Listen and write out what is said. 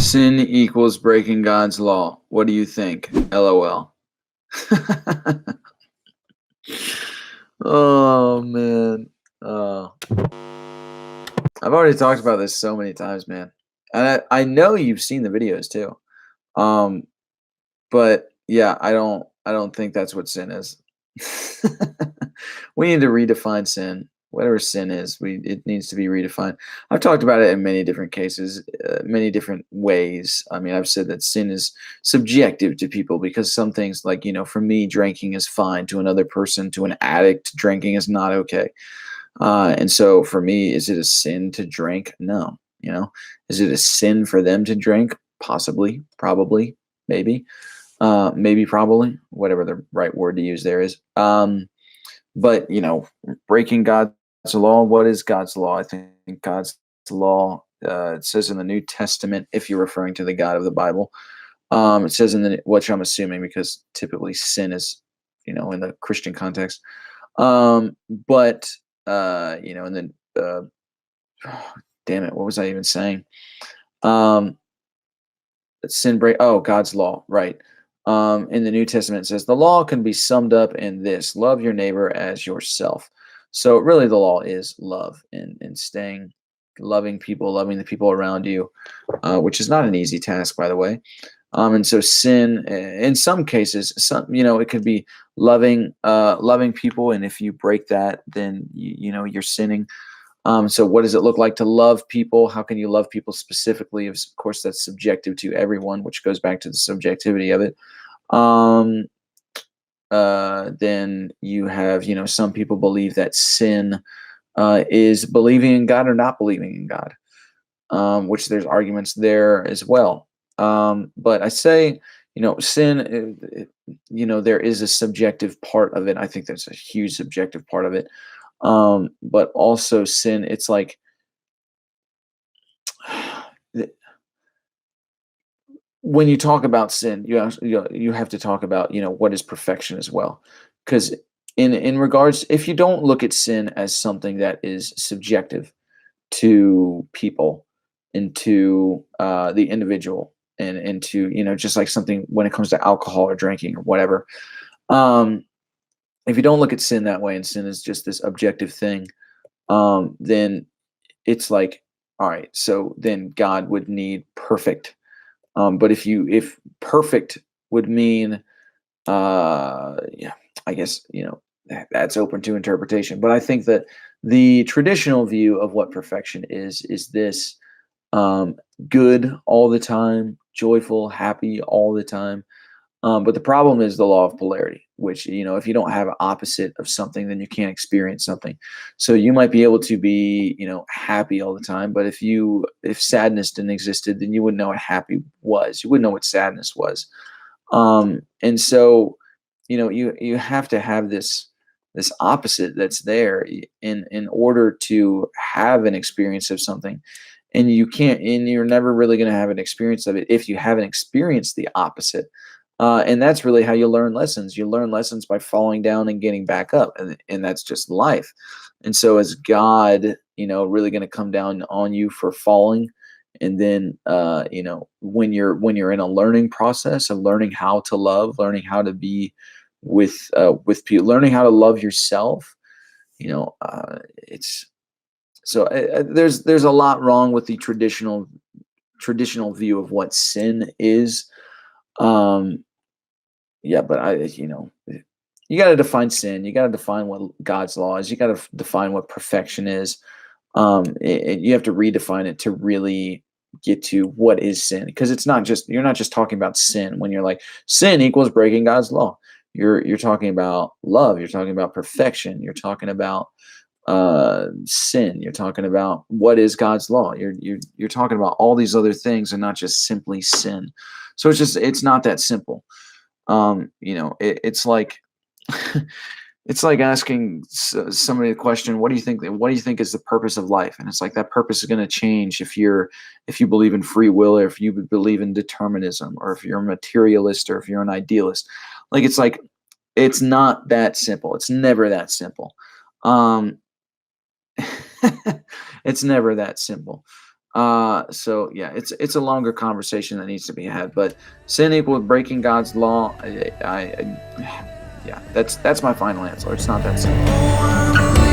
Sin equals breaking God's law. What do you think? LOL. Oh man. Uh, I've already talked about this so many times, man. And I know you've seen the videos too. Um, but yeah, I don't think that's what sin is. We need to redefine sin. Whatever sin is, it needs to be redefined. I've talked about it in many different cases, many different ways. I mean, I've said that sin is subjective to people because some things, like for me, drinking is fine. To another person, to an addict, drinking is not okay. And so, for me, is it a sin to drink? No. Is it a sin for them to drink? Possibly, probably, maybe. Maybe, probably, whatever the right word to use there is. But breaking God's law. What is God's law? I think God's law. It says in the New Testament, if you're referring to the God of the Bible, it says in the, which I'm assuming because typically sin is, in the Christian context. But in the damn it, what was I even saying? Um, sin break. Oh, God's law, right? In the New Testament, it says the law can be summed up in this: love your neighbor as yourself. So really, the law is love and staying, loving people, loving the people around you, which is not an easy task, by the way. And so sin, in some cases, it could be loving people, and if you break that, then you're sinning. So what does it look like to love people? How can you love people specifically? Of course, that's subjective to everyone, which goes back to the subjectivity of it. Um, then you have, some people believe that sin is believing in God or not believing in God, which there's arguments there as well. But I say, sin, there is a subjective part of it. I think there's a huge subjective part of it. But also sin, it's like when you talk about sin, you have to talk about what is perfection as well, because in regards, if you don't look at sin as something that is subjective to people and to the individual and to just like something when it comes to alcohol or drinking or whatever, um, if you don't look at sin that way and sin is just this objective thing, then it's like, all right, so then God would need perfect. But if perfect would mean, yeah, I guess that's open to interpretation. But I think that the traditional view of what perfection is this: um, good all the time, joyful, happy all the time. But the problem is the law of polarity, which, if you don't have an opposite of something, then you can't experience something. So you might be able to be, happy all the time, but if sadness didn't existed, then you wouldn't know what happy was. You wouldn't know what sadness was. And so, you have to have this opposite that's there in order to have an experience of something. And you're never really going to have an experience of it if you haven't experienced the opposite. And that's really how you learn lessons. You learn lessons by falling down and getting back up, and that's just life. And so, is God, really going to come down on you for falling? And then, when you're in a learning process of learning how to love, learning how to be with people, learning how to love yourself, it's so there's a lot wrong with the traditional view of what sin is. Um, yeah, but you got to define sin. You got to define what God's law is. You got to define what perfection is. You have to redefine it to really get to what is sin, because you're not just talking about sin when you're like sin equals breaking God's law. You're talking about love. You're talking about perfection. You're talking about sin. You're talking about what is God's law. You're talking about all these other things and not just simply sin. So it's not that simple. It's like it's like asking somebody the question, what do you think is the purpose of life? And it's like that purpose is going to change if you believe in free will, or if you believe in determinism, or if you're a materialist, or if you're an idealist. Like it's not that simple. It's never that simple. um it's never that simple. So yeah, it's a longer conversation that needs to be had. But sin equals breaking God's law. Yeah, that's my final answer. It's not that simple.